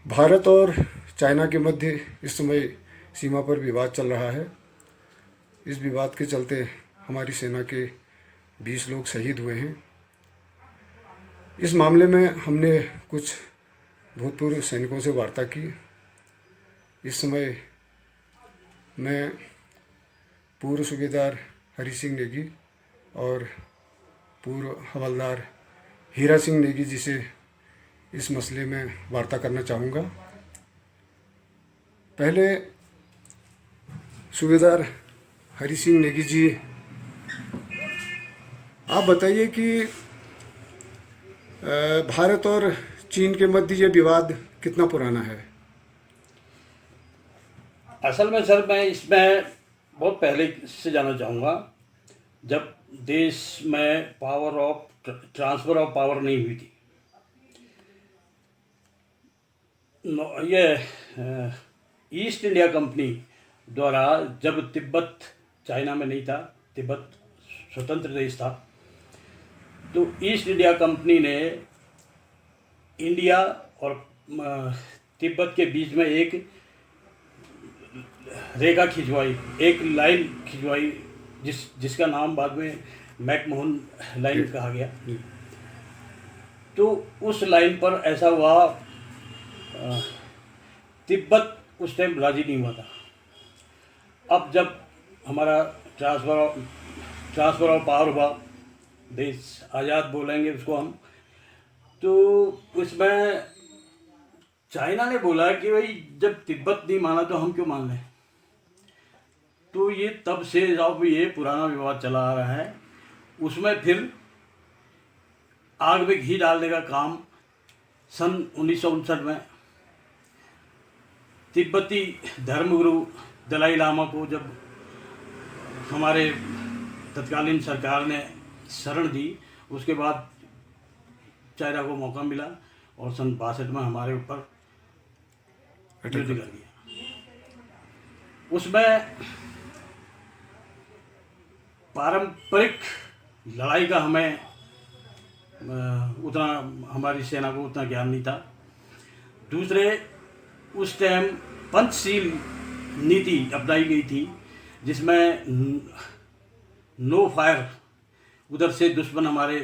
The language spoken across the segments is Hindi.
भारत और चाइना के मध्य इस समय सीमा पर विवाद चल रहा है। इस विवाद के चलते हमारी सेना के 20 लोग शहीद हुए हैं। इस मामले में हमने कुछ भूतपूर्व सैनिकों से वार्ता की। इस समय मैं पूर्व सूबेदार हरी सिंह नेगी और पूर्व हवलदार हीरा सिंह नेगी जी से इस मसले में वार्ता करना चाहूँगा। पहले सूबेदार हरी सिंह नेगी जी, आप बताइए कि भारत और चीन के मध्य ये विवाद कितना पुराना है? असल में सर, मैं इसमें बहुत पहले से जाना चाहूँगा, जब देश में ट्रांसफ़र ऑफ पावर नहीं हुई थी। ये ईस्ट इंडिया कंपनी द्वारा, जब तिब्बत चाइना में नहीं था, तिब्बत स्वतंत्र देश था, तो ईस्ट इंडिया कंपनी ने इंडिया और तिब्बत के बीच में एक रेखा खिंचवाई, एक लाइन खिंचवाई, जिसका नाम बाद में मैकमोहन लाइन कहा गया। तो उस लाइन पर ऐसा हुआ, तिब्बत उस टाइम राजी नहीं हुआ था। अब जब हमारा ट्रांसफ़र ऑफ पावर हुआ, देश आज़ाद बोलेंगे उसको हम, तो उसमें चाइना ने बोला कि भाई जब तिब्बत नहीं माना तो हम क्यों मान लें। तो ये तब से अब ये पुराना विवाद चला आ रहा है। उसमें फिर आग में घी डालने का काम सन 1959 में तिब्बती धर्मगुरु दलाई लामा को जब हमारे तत्कालीन सरकार ने शरण दी, उसके बाद चाइना को मौका मिला और सन 62 में हमारे ऊपर युद्ध कर दिया। उसमें पारंपरिक लड़ाई का हमें उतना, हमारी सेना को उतना ज्ञान नहीं था। दूसरे, उस टाइम पंचशील नीति अपनाई गई थी, जिसमें नो फायर, उधर से दुश्मन हमारे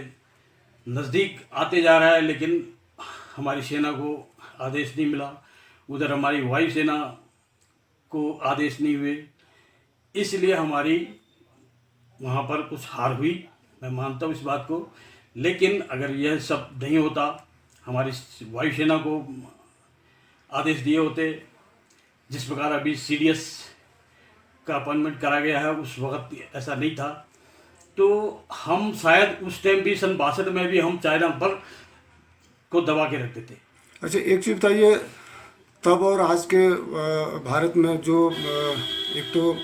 नज़दीक आते जा रहा है लेकिन हमारी सेना को आदेश नहीं मिला, उधर हमारी वायुसेना को आदेश नहीं हुए, इसलिए हमारी वहाँ पर कुछ हार हुई। मैं मानता हूँ इस बात को, लेकिन अगर यह सब नहीं होता, हमारी वायुसेना को आदेश दिए होते, जिस प्रकार अभी CDS का अपॉइंटमेंट करा गया है, उस वक्त ऐसा नहीं था, तो हम शायद उस टाइम भी सन 62 में भी हम चाइना पर को दबा के रखते थे। अच्छा, एक चीज़ बताइए, तब और आज के भारत में जो एक तो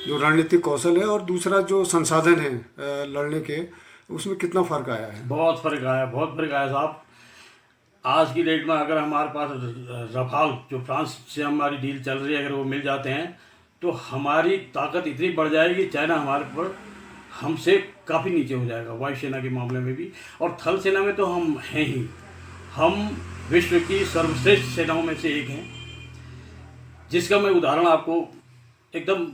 जो रणनीतिक कौशल है और दूसरा जो संसाधन है लड़ने के, उसमें कितना फ़र्क आया है? बहुत फ़र्क आया, बहुत फ़र्क आया साहब। आज की डेट में अगर हमारे पास रफाल, जो फ्रांस से हमारी डील चल रही है, अगर वो मिल जाते हैं तो हमारी ताकत इतनी बढ़ जाएगी, चाइना हमारे पर हमसे काफ़ी नीचे हो जाएगा, वायुसेना के मामले में भी। और थल सेना में तो हम हैं ही, हम विश्व की सर्वश्रेष्ठ सेनाओं में से एक हैं, जिसका मैं उदाहरण आपको, एकदम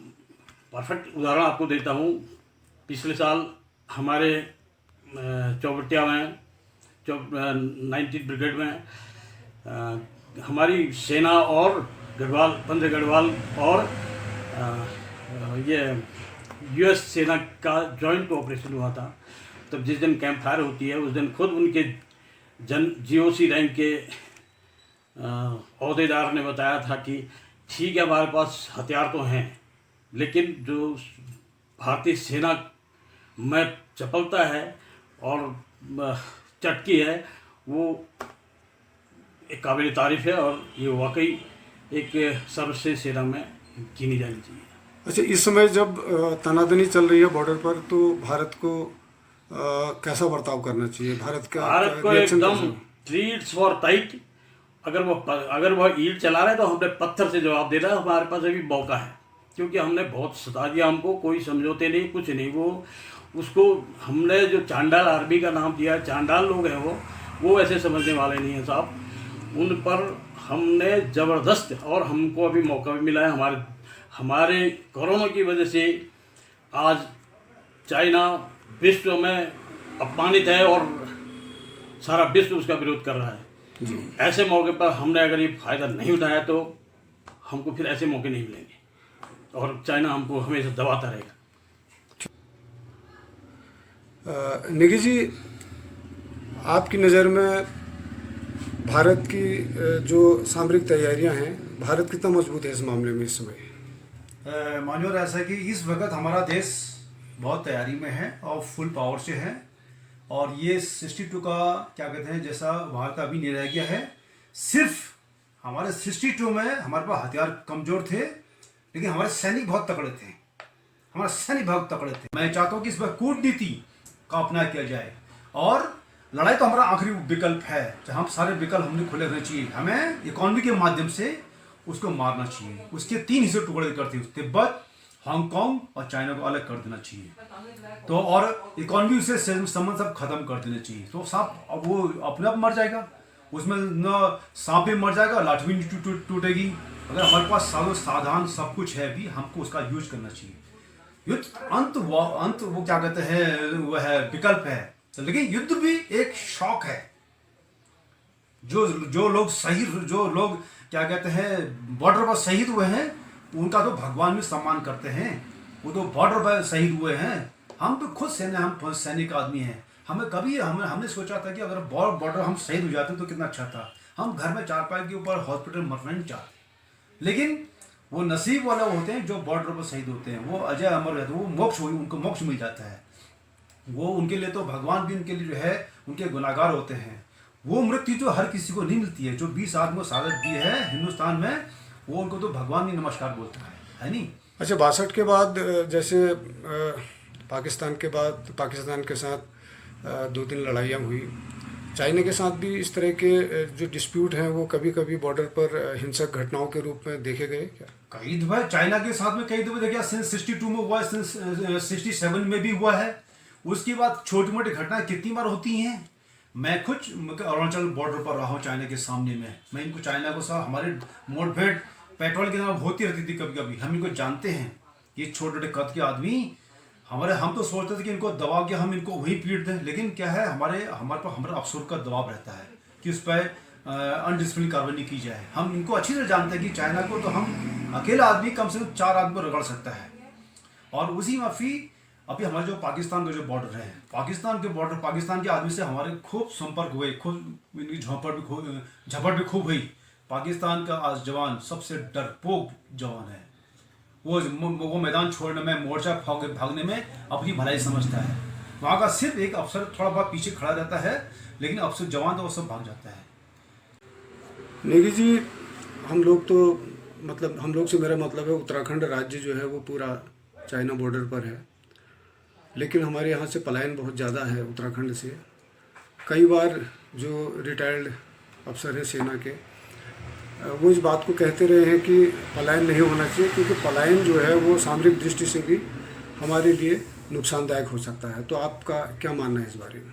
परफेक्ट उदाहरण आपको देता हूँ। पिछले साल हमारे चौबटिया में 19th ब्रिगेड में हमारी सेना और गढ़वाल, 15 गढ़वाल और ये US सेना का जॉइंट ऑपरेशन हुआ था। तब जिस दिन कैंप फायर होती है, उस दिन खुद उनके GOC रैंक के अहदेदार ने बताया था कि ठीक है, हमारे पास हथियार तो हैं, लेकिन जो भारतीय सेना में चपलता है और चटकी है, वो एक काबिल तारीफ़ है, और ये वाकई एक सर्वश्रेष्ठ सेना में गिनी जानी चाहिए। अच्छा, इस समय जब तनातनी चल रही है बॉर्डर पर, तो भारत को कैसा बर्ताव करना चाहिए? भारत को एकदम ट्रीट्स फॉर टाइट। अगर वह ईंट चला रहा है तो हमने पत्थर से जवाब देना है। हमारे पास अभी मौका है, क्योंकि हमने बहुत सता दिया, हमको कोई समझौते नहीं, कुछ नहीं। उसको हमने जो चांडाल आर्मी का नाम दिया है, चांडाल लोग हैं वो ऐसे समझने वाले नहीं हैं साहब। उन पर हमने ज़बरदस्त, और हमको अभी मौका भी मिला है, हमारे कोरोना की वजह से आज चाइना विश्व में अपमानित है और सारा विश्व उसका विरोध कर रहा है। ऐसे मौके पर हमने अगर ये फ़ायदा नहीं उठाया तो हमको फिर ऐसे मौके नहीं मिलेंगे और चाइना हमको हमेशा दबाता रहेगा। निगी जी, आपकी नज़र में भारत की जो सामरिक तैयारियां हैं, भारत कितना मजबूत है इस मामले में इस समय? मान्योर, ऐसा कि इस वक्त हमारा देश बहुत तैयारी में है और फुल पावर से है। और ये 62 का क्या कहते हैं, जैसा भारत अभी नहीं रह गया है। सिर्फ हमारे 62 में हमारे पास हथियार कमज़ोर थे, लेकिन हमारे सैनिक बहुत तगड़े थे। हमारे सैनिक बहुत तगड़े थे। मैं चाहता हूँ कि इस पर कूटनीति का अपना किया जाए, और लड़ाई तो हमारा आखिरी विकल्प है। हम सारे विकल्प हमने खुले रहने चाहिए। हमें इकोनॉमी के माध्यम से उसको मारना चाहिए। उसके 3 हिस्से टुकड़े करते हैं, तिब्बत, हांगकांग और चाइना को अलग कर देना चाहिए। तो और इकोनॉमी से संबंध सब खत्म कर देना चाहिए। तो सांप अब वो अपने आप मर जाएगा, उसमें न सांप भी मर जाएगा, लाठी भी टूटेगी। अगर हमारे पास साधन सब कुछ है भी, हमको उसका यूज करना चाहिए। युद्ध अंत वो क्या कहते हैं, वो है विकल्प है। लेकिन युद्ध भी एक शौक है। जो लोग क्या कहते हैं बॉर्डर पर शहीद हुए हैं, उनका तो भगवान भी सम्मान करते हैं। वो तो बॉर्डर पर शहीद हुए हैं। हम तो खुद हम सैनिक आदमी हैं। हमने सोचा था कि अगर बॉर्डर हम शहीद हो जाते तो कितना अच्छा था। हम घर में चारपाई के ऊपर हॉस्पिटल मरना नहीं चाहते। लेकिन वो नसीब वाले होते हैं जो बॉर्डर पर शहीद होते हैं, वो अजय अमर रहते हैं, वो मोक्ष उनको मोक्ष मिल जाता है। वो उनके लिए तो भगवान भी उनके लिए जो है उनके गुनाहगार होते हैं। वो मृत्यु जो हर किसी को नहीं मिलती है। जो 20 आदमी को शहादत दी है हिंदुस्तान में, वो उनको तो भगवान भी नमस्कार बोलता है नहीं? अच्छा, 62 के बाद जैसे पाकिस्तान के साथ 2-3 लड़ाइयाँ हुई, चाइना के साथ भी इस तरह के जो डिस्प्यूट हैं वो कभी कभी बॉर्डर पर हिंसक घटनाओं के रूप में देखे गए क्या? कई दफा चाइना के साथ में कई दफा देखा, सिंस 62 में हुआ, सिंस 67 में भी हुआ है। उसके बाद छोटी मोटी घटनाएं कितनी बार होती हैं। मैं खुद अरुणाचल बॉर्डर पर रहा हूँ चाइना के सामने में। मैं इनको चाइना को साथ हमारे मुठभेड़ पेट्रोल के नाम होती रहती थी कभी कभी। हम इनको जानते हैं। ये छोटे छोटे कद के आदमी हम तो सोचते थे कि इनको दबा के हम इनको वहीं पीट दें, लेकिन क्या है हमारे अफसर का दबाव रहता है कि उस पर अनडिसिप्लिन कार्रवाई नहीं की जाए। हम इनको अच्छी तरह जानते हैं कि चाइना को तो हम अकेला आदमी कम से कम 4 आदमी को रगड़ सकता है। और उसी माफी अभी हमारे जो पाकिस्तान का जो बॉर्डर है, पाकिस्तान के आदमी से हमारे खूब संपर्क हुए, खूब इनकी झपट भी खूब हुई। पाकिस्तान का आज जवान सबसे डरपोक जवान है। वो मैदान छोड़ने में, मोर्चा भागने में अपनी भलाई समझता है। वहाँ का सिर्फ एक अफसर थोड़ा बहुत पीछे खड़ा रहता है, लेकिन अफसर जवान तो वो सब भाग जाता है। नेगी जी, हम लोग से मेरा मतलब है उत्तराखंड राज्य जो है वो पूरा चाइना बॉर्डर पर है, लेकिन हमारे यहाँ से पलायन बहुत ज़्यादा है उत्तराखंड से। कई बार जो रिटायर्ड अफसर हैं सेना के, वो इस बात को कहते रहे हैं कि पलायन नहीं होना चाहिए, क्योंकि पलायन जो है वो सामरिक दृष्टि से भी हमारे लिए नुकसानदायक हो सकता है। तो आपका क्या मानना है इस बारे में?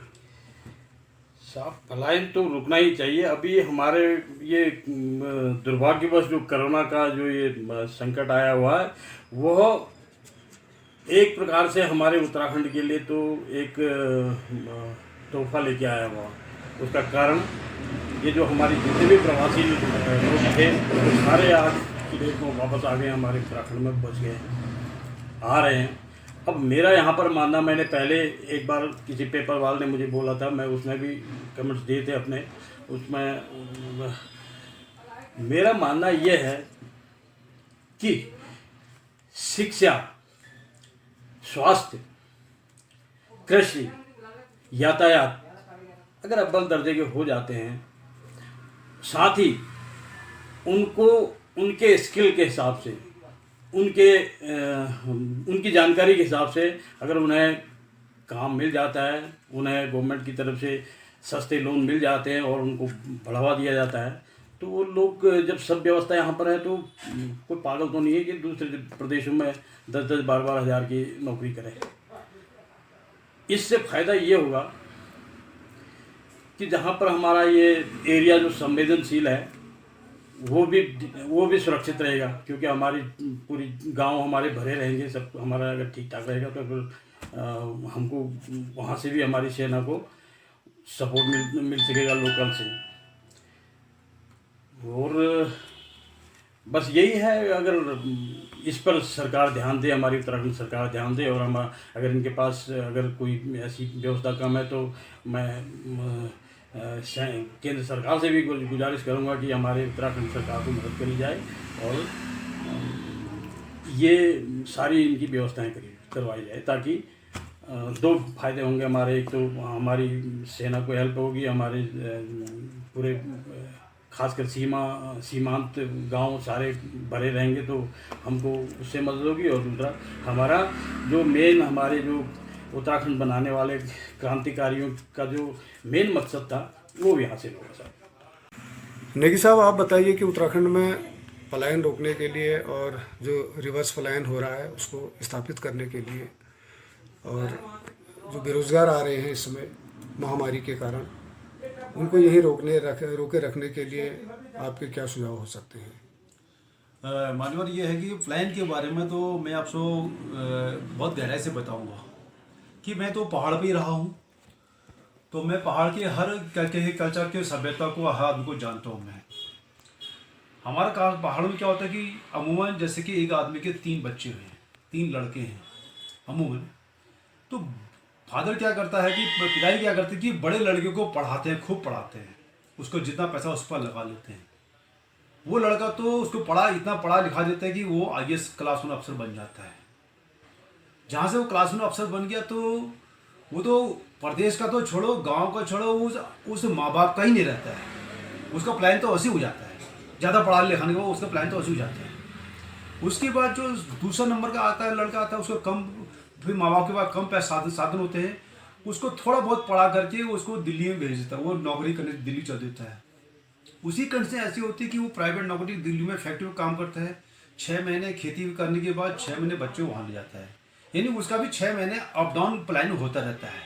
साहब, पलायन तो रुकना ही चाहिए। अभी हमारे ये दुर्भाग्यवश जो कोरोना का जो ये संकट आया हुआ है, वह एक प्रकार से हमारे उत्तराखंड के लिए तो एक तोहफा लेके आया हुआ। उसका कारण ये जो हमारी जितने भी प्रवासी लोग थे वो सारे आज की डेट में वापस आ गए, हमारे उत्तराखंड में बच गए, आ रहे हैं। अब मेरा यहाँ पर मानना, मैंने पहले एक बार किसी पेपर वाले ने मुझे बोला था, मैं उसमें भी कमेंट्स दिए थे अपने, उसमें मेरा मानना ये है कि शिक्षा, स्वास्थ्य, कृषि, यातायात अगर अव्वल दर्जे के हो जाते हैं, साथ ही उनको उनके स्किल के हिसाब से, उनकी जानकारी के हिसाब से अगर उन्हें काम मिल जाता है, उन्हें गवर्नमेंट की तरफ से सस्ते लोन मिल जाते हैं और उनको बढ़ावा दिया जाता है, तो वो लोग जब सब व्यवस्था यहाँ पर है तो कोई पागल तो नहीं है कि दूसरे प्रदेशों में 10-10, 12-12 हज़ार की नौकरी करें। इससे फ़ायदा ये होगा कि जहाँ पर हमारा ये एरिया जो संवेदनशील है वो भी सुरक्षित रहेगा, क्योंकि हमारी पूरी गांव हमारे भरे रहेंगे, सब हमारा अगर ठीक ठाक रहेगा तो फिर हमको वहाँ से भी हमारी सेना को सपोर्ट मिल सकेगा लोकल से। और बस यही है, अगर इस पर सरकार ध्यान दे, हमारी उत्तराखंड सरकार ध्यान दे, और हम अगर इनके पास अगर कोई ऐसी व्यवस्था कम है तो मैं केंद्र सरकार से भी गुजारिश करूंगा कि हमारे उत्तराखंड सरकार को मदद करी जाए और ये सारी इनकी व्यवस्थाएं करवाई जाए, ताकि दो फायदे होंगे हमारे। एक तो हमारी सेना को हेल्प होगी, हमारे पूरे खासकर सीमांत गांव सारे भरे रहेंगे तो हमको उससे मदद होगी, और दूसरा हमारा जो मेन हमारे जो उत्तराखंड बनाने वाले क्रांतिकारियों का जो मेन मकसद था वो भी हासिल होगा साहब। नेगी साहब, आप बताइए कि उत्तराखंड में पलायन रोकने के लिए और जो रिवर्स पलायन हो रहा है उसको स्थापित करने के लिए, और जो बेरोजगार आ रहे हैं इस समय महामारी के कारण, उनको यहीं रोके रखने के लिए आपके क्या सुझाव हो सकते हैं? मान्यवर ये है कि प्लान के बारे में तो मैं आपको बहुत गहराई से बताऊंगा कि मैं तो पहाड़ पे ही रहा हूँ, तो मैं पहाड़ के हर कल्चर के सभ्यता को हर आदमी को जानता हूँ। मैं हमारा काम पहाड़ों में क्या होता है कि अमूमन जैसे कि एक आदमी के 3 बच्चे हैं, 3 लड़के हैं अमूमन, तो फादर क्या करता है कि पिताई क्या करते हैं कि बड़े लड़के को पढ़ाते हैं, खूब पढ़ाते हैं, उसको जितना पैसा उस पर लगा लेते हैं। वो लड़का तो उसको इतना पढ़ा लिखा देता है कि वो IAS क्लास 1 अफसर बन जाता है। जहाँ से वो क्लास 1 अफसर बन गया तो वो तो प्रदेश का तो छोड़ो, गांव का छोड़ो, उस माँ बाप का ही नहीं रहता है। उसका प्लान तो वैसे हो जाता है, ज़्यादा पढ़ा लिखाने के बाद उसका प्लान तो वैसे हो जाता है। उसके बाद जो दूसरा नंबर का आता है लड़का आता है, उसको कम, फिर माँ बाप के पास कम पैसा साधन होते हैं, उसको थोड़ा बहुत पढ़ा करके उसको दिल्ली में भेज देता है, वो नौकरी करने दिल्ली चल देता है। उसी कंडीशन ऐसी होती है कि वो प्राइवेट नौकरी दिल्ली में फैक्ट्री में काम करता है, 6 महीने खेती करने के बाद 6 महीने बच्चे वहाँ ले जाता है, यानी उसका भी 6 महीने अप डाउन प्लान होता रहता है।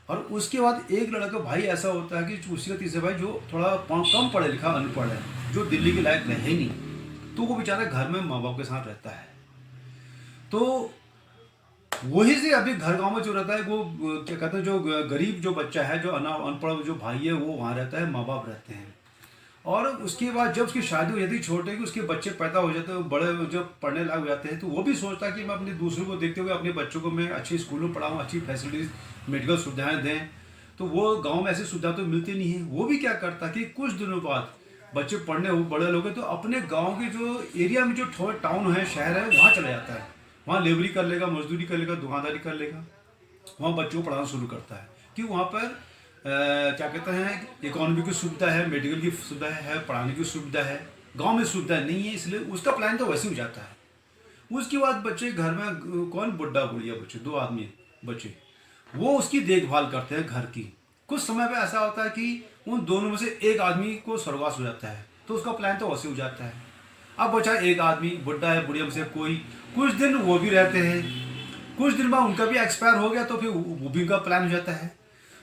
और उसके बाद एक लड़का भाई ऐसा होता है कि उसी का तीसरा भाई जो थोड़ा कम पढ़ा लिखा अनपढ़ है, जो दिल्ली के लायक रहे नहीं, तो वो बेचारा घर में माँ बाप के साथ रहता है। तो वही से अभी घर गांव में जो रहता है वो क्या कहते हैं, जो गरीब जो बच्चा है, जो अनपढ़ जो भाई है, वो वहाँ रहता है, माँ बाप रहते हैं। और उसके बाद जब उसकी शादी हो जाती है, छोटे कि उसके बच्चे पैदा हो जाते हैं, बड़े जब पढ़ने लायक हो जाते हैं, तो वो भी सोचता है कि मैं अपने दूसरों को देखते हुए अपने बच्चों को मैं अच्छे स्कूलों में पढ़ाऊँ, अच्छी फैसिलिटीज़ मेडिकल सुविधाएँ दें। तो वो गाँव में ऐसी सुविधा तो मिलती नहीं है। वो भी क्या करता है कि कुछ दिनों बाद बच्चे पढ़ने बड़े लोग तो अपने गाँव के जो एरिया में जो टाउन है, शहर है, वहाँ चला जाता है, वहाँ लेबरी कर लेगा, मजदूरी कर लेगा, दुकानदारी कर लेगा, वहाँ बच्चों को पढ़ाना शुरू करता है कि वहाँ पर क्या कहते हैं, इकोनॉमी की सुविधा है, मेडिकल की सुविधा है, पढ़ाने की सुविधा है। गांव में सुविधा नहीं है, इसलिए उसका प्लान तो वैसे हो जाता है। उसके बाद बच्चे घर में कौन बुढ़ा बुढ़िया बच्चे 2 आदमी बच्चे, वो उसकी देखभाल करते हैं घर की। कुछ समय पे ऐसा होता है कि उन दोनों में से एक आदमी को स्वर्गवास हो जाता है, तो उसका प्लान तो वैसे हो जाता है। अब बचा एक आदमी बुढ़ा है, बुढ़िया में से कोई कुछ दिन वो भी रहते हैं, कुछ दिन बाद उनका भी एक्सपायर हो गया तो फिर वो भी उनका प्लान हो जाता है।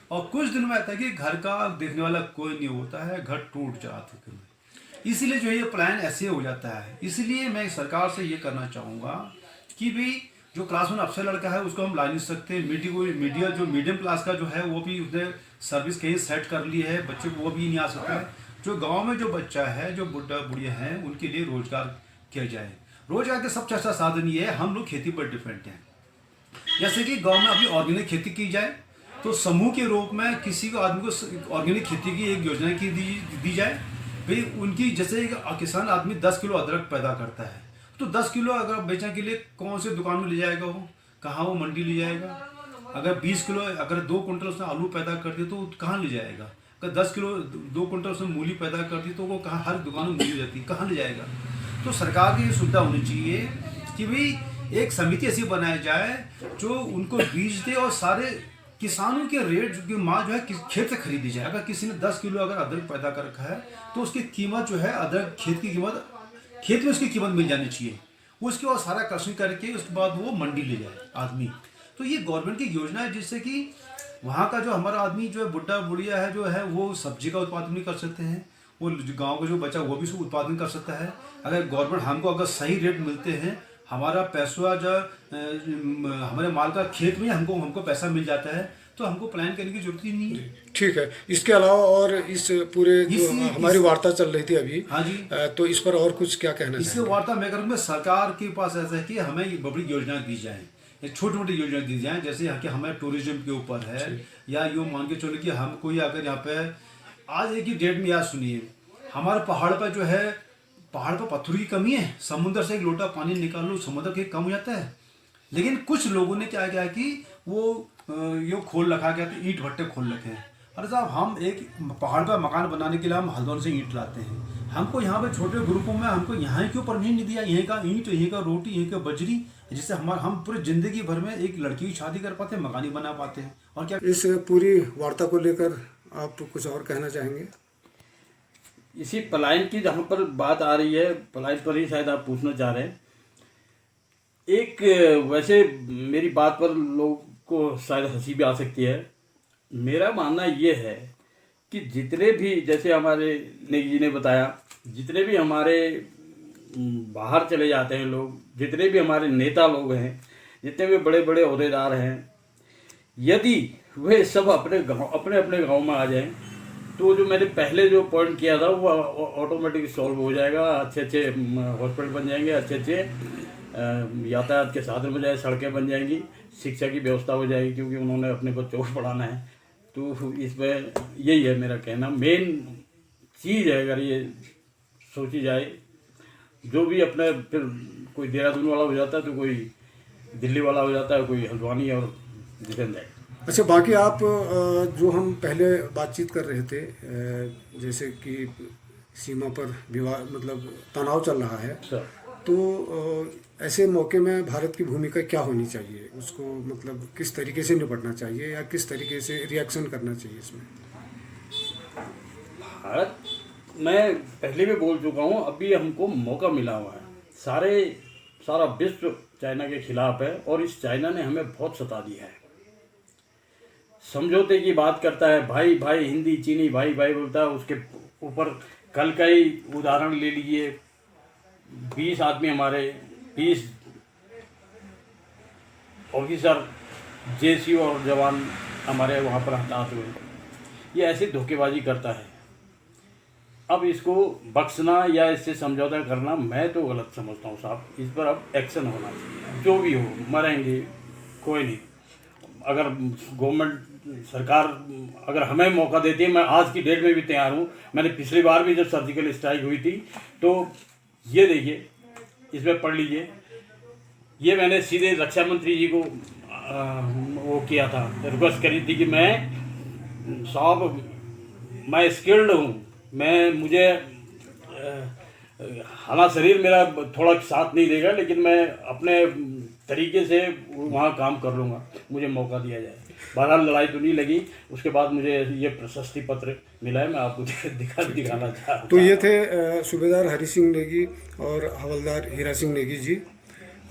और कुछ दिन में आता है कि घर का देखने वाला कोई नहीं होता है, घर टूट जाता है। इसीलिए जो ये प्लान ऐसे हो जाता है। इसलिए मैं सरकार से ये करना चाहूँगा कि भाई जो क्लास 1 अफसर लड़का है उसको हम ला नहीं सकते, मीडिया जो मीडियम क्लास का जो है वो भी उसने सर्विस कहीं सेट कर ली है, बच्चे वो भी नहीं आ सकता। जो गाँव में जो बच्चा है, जो बुढ़ा बुढ़िया हैं, उनके लिए रोजगार किया जाए। रोजगार का सबसे अच्छा साधन ये है, हम लोग खेती पर डिपेंड हैं। जैसे कि गाँव में अभी ऑर्गेनिक खेती की जाए तो समूह के रूप में किसी को आदमी को ऑर्गेनिक खेती की एक योजना की दी जाए। भाई उनकी जैसे एक किसान आदमी 10 किलो अदरक पैदा करता है, तो 10 किलो अगर बेचने के लिए कौन से दुकान में ले जाएगा, वो कहाँ वो मंडी ले जाएगा। अगर 20 किलो अगर 2 कुंटल उसने आलू पैदा कर दिया तो कहाँ ले जाएगा। अगर 10 किलो 2 कुंटल उसने मूली पैदा कर दी तो वो कहाँ, हर दुकान में मूली रहती है, कहाँ ले जाएगा। तो सरकार की ये सुविधा होनी चाहिए कि भाई एक समिति ऐसी बनाई जाए जो उनको बीज दे और सारे किसानों के रेट जो माल जो है खेत से खरीदी जाए। अगर किसी ने 10 किलो अगर अदरक पैदा कर रखा है तो उसकी कीमत जो है, अदरक खेत की कीमत, खेत में उसकी कीमत मिल जानी चाहिए। उसके बाद सारा कृषि करके उसके बाद वो मंडी ले जाए आदमी। तो ये गवर्नमेंट की योजना है जिससे कि वहाँ का जो हमारा आदमी जो है बुढ़ा बुढ़िया है जो है वो सब्जी का उत्पादन भी कर सकते हैं, वो गांव का जो बच्चा वो भी उत्पादन कर सकता है। अगर गवर्नमेंट हमको अगर सही रेट मिलते हैं, हमारा पैसा जो हमारे माल का खेत में हमको पैसा मिल जाता है, तो हमको प्लान करने की जरूरत ही नहीं है। ठीक है। इसके अलावा और इस पूरे जो हमारी वार्ता चल रही थी अभी, हाँ जी, तो इस पर और कुछ क्या कहना इससे चाहिए? वार्ता मैं करूँगा सरकार के पास ऐसा है कि हमें ये बड़ी योजना दी जाए, ये छोटी मोटी योजना दी जाए, जैसे यहाँ के हमें टूरिज्म के ऊपर है, या यूँ मान के चलो कि हम कोई अगर यहाँ पे आज एक ही डेट में याद सुनिए, हमारे पहाड़ पर जो है, पहाड़ पर पत्थर की कमी है, समुद्र से एक लोटा पानी निकाल लो समुद्र के कम हो जाता है। लेकिन कुछ लोगों ने क्या किया कि वो ये खोल रखा गया, तो ईंट भट्टे खोल रखे हैं। अरे साहब, हम एक पहाड़ पर मकान बनाने के लिए हम हल्द्वानी से ईंट लाते हैं, हमको यहाँ पे छोटे ग्रुपों में हमको यहाँ क्यों परमिशन नहीं दिया, यहीं का ईंट, यहीं का रोटी, यहीं का बजरी, जिससे हम पूरे जिंदगी भर में एक लड़की की शादी कर पाते हैं, मकान ही बना पाते हैं। और क्या इस पूरी वार्ता को लेकर आप कुछ और कहना चाहेंगे? इसी पलायन की जहाँ पर बात आ रही है, पलायन पर ही शायद आप पूछना चाह रहे हैं। एक वैसे मेरी बात पर लोग को शायद हंसी भी आ सकती है। मेरा मानना ये है कि जितने भी, जैसे हमारे नेगी जी ने बताया, जितने भी हमारे बाहर चले जाते हैं लोग, जितने भी हमारे नेता लोग हैं, जितने भी बड़े बड़े ओहदेदार हैं, यदि वे सब अपने अपने गाँव में आ जाएं, तो जो मैंने पहले जो पॉइंट किया था वो ऑटोमेटिक सॉल्व हो जाएगा। अच्छे हॉस्पिटल बन जाएंगे, अच्छे यातायात के साधन बन जाए, सड़कें बन जाएंगी, शिक्षा की व्यवस्था हो जाएगी, क्योंकि उन्होंने अपने बच्चों को पढ़ाना है। तो इसमें यही है मेरा कहना, मेन चीज़ है। अगर ये सोची जाए, जो भी अपने फिर कोई देहरादून वाला हो जाता है, तो कोई दिल्ली वाला हो जाता है, कोई हल्द्वानी और जितेंद्र। अच्छा, बाकी आप जो हम पहले बातचीत कर रहे थे, जैसे कि सीमा पर विवाद मतलब तनाव चल रहा है, तो ऐसे मौके में भारत की भूमिका क्या होनी चाहिए? उसको मतलब किस तरीके से निपटना चाहिए, या किस तरीके से रिएक्शन करना चाहिए इसमें? भारत, मैं पहले भी बोल चुका हूँ, अभी हमको मौका मिला हुआ है। सारा विश्व चाइना के खिलाफ है, और इस चाइना ने हमें बहुत सता दिया है। समझौते की बात करता है, भाई भाई, हिंदी चीनी भाई भाई बोलता है। उसके ऊपर कल का ही उदाहरण ले लीजिए, 20 आदमी हमारे, 20 ऑफिसर, जेसी और जवान हमारे वहाँ पर हताहत हुए। ये ऐसी धोखेबाजी करता है। अब इसको बख्शना या इससे समझौता करना मैं तो गलत समझता हूँ साहब। इस पर अब एक्शन होना चाहिए, जो भी हो, मरेंगे कोई नहीं। अगर गवर्नमेंट, सरकार अगर हमें मौका देती है, मैं आज की डेट में भी तैयार हूँ। मैंने पिछली बार भी जब सर्जिकल स्ट्राइक हुई थी, तो ये देखिए, इसमें पढ़ लीजिए, ये मैंने सीधे रक्षा मंत्री जी को वो किया था, रिक्वेस्ट करी थी कि मैं साहब, मैं स्किल्ड हूँ, मुझे हालांकि शरीर मेरा थोड़ा साथ नहीं देगा, लेकिन मैं अपने तरीके से वहाँ काम कर लूँगा, मुझे मौका दिया जाए। बहरहाल लड़ाई तो नहीं लगी। उसके बाद मुझे ये प्रशस्ति पत्र मिला है, मैं आपको दिखाना चाह रहा हूँ। तो ये थे सूबेदार हरि सिंह नेगी और हवलदार हीरा सिंह नेगी जी,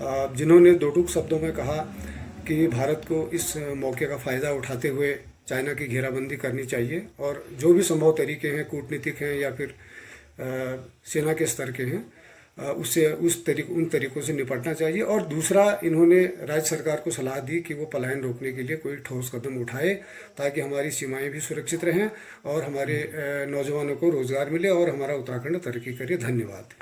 जिन्होंने दो टूक शब्दों में कहा कि भारत को इस मौके का फ़ायदा उठाते हुए चाइना की घेराबंदी करनी चाहिए, और जो भी संभव तरीके हैं, कूटनीतिक हैं या फिर सेना के स्तर के हैं, उससे उन तरीक़ों से निपटना चाहिए। और दूसरा, इन्होंने राज्य सरकार को सलाह दी कि वो पलायन रोकने के लिए कोई ठोस कदम उठाए, ताकि हमारी सीमाएं भी सुरक्षित रहें और हमारे नौजवानों को रोज़गार मिले और हमारा उत्तराखंड तरक्की करे। धन्यवाद।